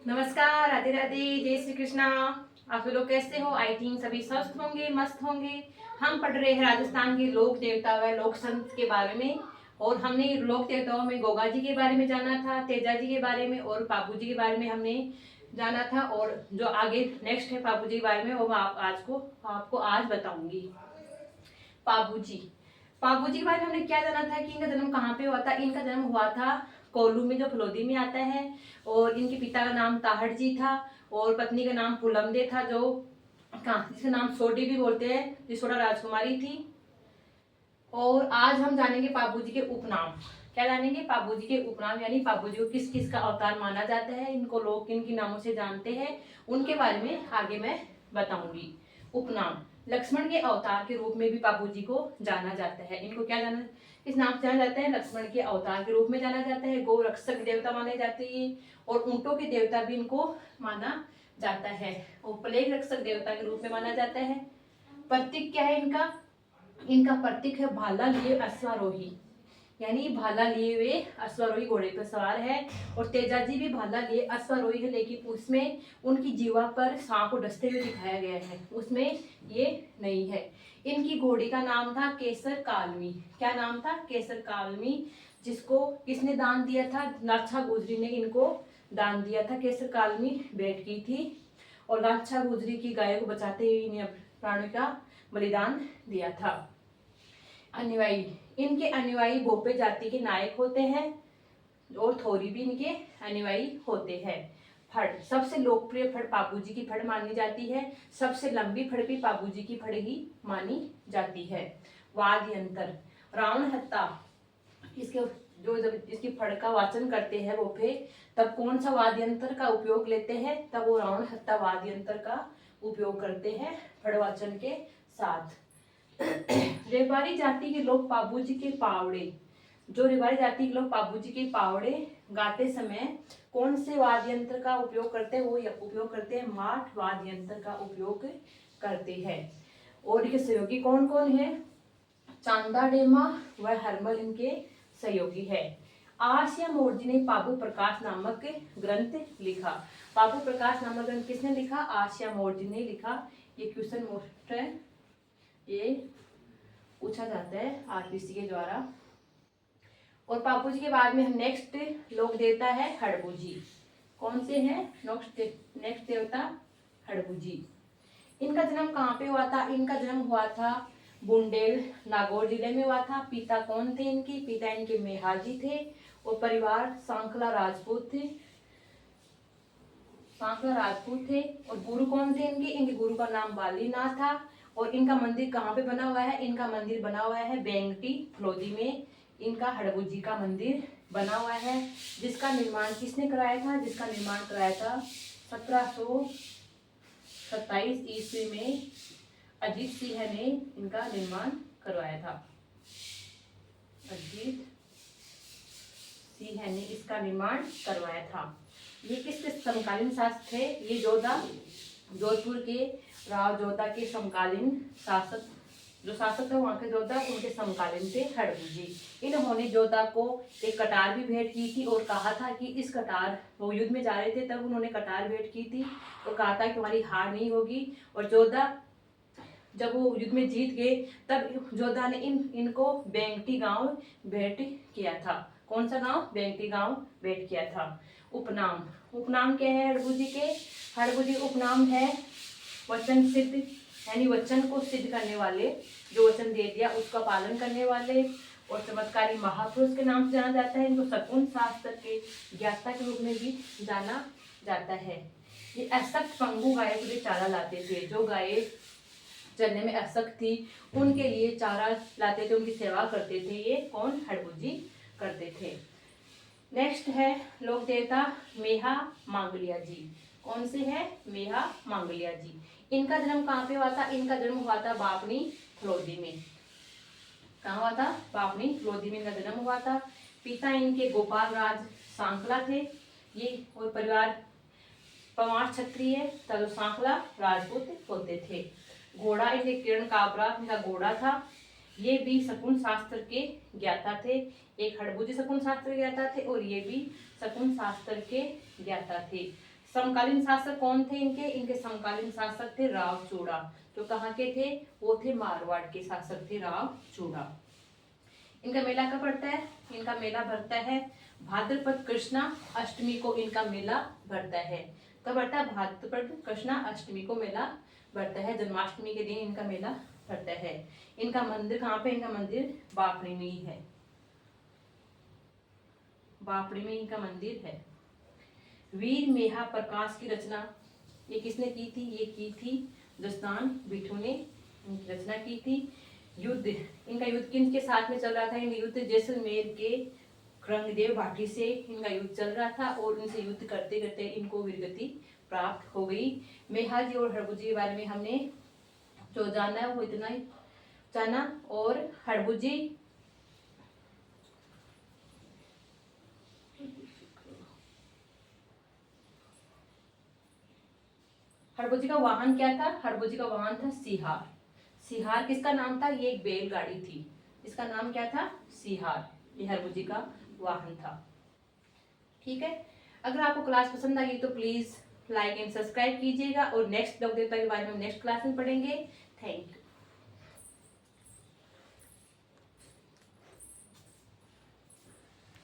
नमस्कार, राधे राधे, जय श्री कृष्णा। आप लोग कैसे हो? आई थिंक सभी स्वस्थ होंगे, मस्त होंगे। हम पढ़ रहे हैं राजस्थान के लोक देवता व लोक संत के बारे में। और हमने लोक देवताओं में गोगा जी के बारे में जाना था, तेजा जी के बारे में और पापू जी के बारे में हमने जाना था। और जो आगे नेक्स्ट है पापू जी के बारे में, वो मैं आपको आज बताऊंगी। पापू जी पापू जी के बारे में हमने क्या जाना था कि इनका जन्म कहाँ पे हुआ था। इनका जन्म हुआ था कोल्लू में, जो फलोदी में आता है। और इनके पिता का नाम ताहड़ जी था और पत्नी का नाम पुलमदे था, जो जिसका नाम सोडी भी बोलते हैं, जिसोड़ा राजकुमारी थी। और आज हम जानेंगे पापू जी के उपनाम। क्या जानेंगे? पापू जी के उपनाम, यानी पापू जी को किस किस का अवतार माना जाता है, इनको लोग किन किन नामों से जानते हैं, उनके बारे में आगे मैं बताऊंगी। उपनाम: लक्ष्मण के अवतार के रूप में भी पापू जी को जाना जाता है। इनको क्या जाना इस नाम से जाना जाता है? लक्ष्मण के अवतार के रूप में जाना जाता है। गौ रक्षक देवता माने जाते हैं और ऊंटों के देवता भी इनको माना जाता है। और प्लेग रक्षक देवता के रूप में माना जाता है। प्रतीक क्या है इनका? इनका प्रतीक है भाला लिए अश्वारोही, यानी भाला लिए हुए अश्वारोही घोड़े पर सवार है। और तेजा जी भी भाला लिए अश्वारोही है, लेकिन उसमें उनकी जीवा पर सांप को डसते हुए दिखाया गया है, उसमें ये नहीं है। इनकी घोड़ी का नाम था केसर कालमी। क्या नाम था? केसर कालमी। जिसको किसने दान दिया था? लाछा गुजरी ने इनको दान दिया था। केसर कालमी भेंट की थी और लाछा गुजरी की गाय को बचाते हुए इन्हें प्राणों का बलिदान दिया था। अनुयायी: इनके अनुयायी भोपे जाति के नायक होते हैं और थोरी भी इनके अनुयायी होते हैं। फड़: सबसे लोकप्रिय फड़ पापू जी की फड़ मानी जाती है। सबसे लंबी फड़ भी पापू जी की फड़ ही मानी जाती है। वाद्य यंत्र: रावण हत्ता, इसके जो जब इसकी फड़ का वाचन करते हैं भोपे, तब कौन सा वाद्य यंत्र का उपयोग लेते हैं? तब वो रावण हत्ता वाद्य यंत्र का उपयोग करते हैं फड़ वाचन के साथ। रेवाड़ी जाति के लोग पापू जी के पावड़े जो रेवाड़ी जाति के लोग पापू जी के पावड़े गाते समय कौन से वाद्य यंत्र का उपयोग करते हैं? वो उपयोग करते हैं माठ वाद्य यंत्र का उपयोग करते हैं। और इनके सहयोगी कौन कौन है? चांदा डेमा व हरमल इनके सहयोगी है। आसिया मोर्जी ने पापू प्रकाश नामक ग्रंथ लिखा। पापू प्रकाश नामक ग्रंथ किसने लिखा? आसिया मोर्जी ने लिखा। ये क्वेश्चन मोस्ट है, ये पूछा जाता है आरपीसी के द्वारा। और पापू जी के बाद में हम नेक्स्ट लोक देवता है हड़बू जी। कौन से हैं नेक्स्ट देवता? हड़बू जी। इनका जन्म कहाँ पे हुआ था? इनका जन्म हुआ था बुंदेल नागौर जिले में हुआ था। पिता कौन थे इनके? पिता इनके मेहाजी थे और परिवार सांखला राजपूत थे। सांखला राजपूत थे। और गुरु कौन थे इनके? इनके गुरु का नाम बालीनाथ था। और इनका मंदिर कहाँ पे बना हुआ है? इनका मंदिर बना हुआ है बेंगटी फलोदी में। इनका हड़बू जी का मंदिर बना हुआ है, जिसका निर्माण किसने कराया था? जिसका निर्माण कराया था 1727 ईस्वी में अजीत सिंह ने इनका निर्माण करवाया था। अजीत सिंह ने इसका निर्माण करवाया था। ये किसके समकालीन शासक थे? ये जोधपुर के राव जोधा के समकालीन शासक, जो शासक थे वहाँ के जोधा, उनके समकालीन थे हड़बू जी। इन्होंने जोधा को एक कटार भी भेंट की थी और कहा था कि इस कटार, वो युद्ध में जा रहे थे तब उन्होंने कटार भेंट की थी और कहा था कि हमारी हार नहीं होगी। और जोधा जब वो युद्ध में जीत गए तब जोधा ने इनको बेंगटी गांव भेंट किया था। कौन सा गांव? बेंगटी गांव भेंट किया था। उपनाम क्या है हड़बू जी के? हड़बू जी उपनाम है वचन सिद्ध, यानी वचन को सिद्ध करने वाले, जो वचन दे दिया उसका पालन करने वाले और चमत्कारी महापुरुष के नाम से जाना जाता है। इनको शकुन शास्त्र के ज्ञाता के रूप में भी जाना जाता है। ये अशक्त पंगु गाय के लिए चारा लाते थे। जो गाय चलने में अशक्त थी उनके लिए चारा लाते थे, उनकी सेवा करते थे। ये कौन? हड़बू जी करते थे। नेक्स्ट है लोक देवता मेहा मांगलिया जी। कौन से है? मेहा मांगलिया जी। इनका जन्म कहाँ पे हुआ था? इनका जन्म हुआ था बापनी फलोदी में। कहाँ हुआ था? बापनी फलोदी में इनका जन्म हुआ था। पिता इनके गोपाल राज सांखला थे। ये और परिवार पवार क्षत्रिय तथा सांखला राजपूत होते थे। घोड़ा इनके किरण काबरा इनका घोड़ा था। ये भी शकुन शास्त्र के ज्ञाता थे। एक हड़बू जी शकुन शास्त्र के ज्ञाता थे और ये भी शकुन शास्त्र के ज्ञाता थे। समकालीन शासक कौन थे इनके? इनके समकालीन शासक थे राव चूड़ा। जो कहाँ के थे? वो थे मारवाड़ के शासक थे राव चूड़ा। इनका मेला कब पड़ता है? इनका मेला भरता है भाद्रपद कृष्णा अष्टमी को। इनका मेला भरता है कब भरता है? भाद्रपद कृष्णा अष्टमी को मेला भरता है। जन्माष्टमी के दिन इनका मेला भरता है। इनका मंदिर कहाँ पे? इनका मंदिर बापड़ी में ही है। बापड़ी में इनका मंदिर है। वीर मेहा प्रकाश की रचना ये किसने की थी? ये की थी जसदान बिट्टू ने इनकी रचना की थी। युद्ध, इनका युद्ध किन के साथ में चल रहा था? इनका युद्ध जैसलमेर के रंगदेव भाटी से इनका युद्ध चल रहा था और इनसे युद्ध करते करते इनको वीरगति प्राप्त हो गई। मेहा जी और हड़बू जी के बारे में हमने जो जाना है वो इतना ही जाना। और हड़बू जी का वाहन क्या था? हड़बू जी का वाहन था सिहार। सिहार किसका नाम था? ये एक बैलगाड़ी थी। इसका नाम क्या था? सिहार। ये हड़बू जी का वाहन था। ठीक है, अगर आपको क्लास पसंद आई तो प्लीज लाइक एंड सब्सक्राइब कीजिएगा और नेक्स्ट लोक देवता के बारे में नेक्स्ट क्लास में पढ़ेंगे। Thank you.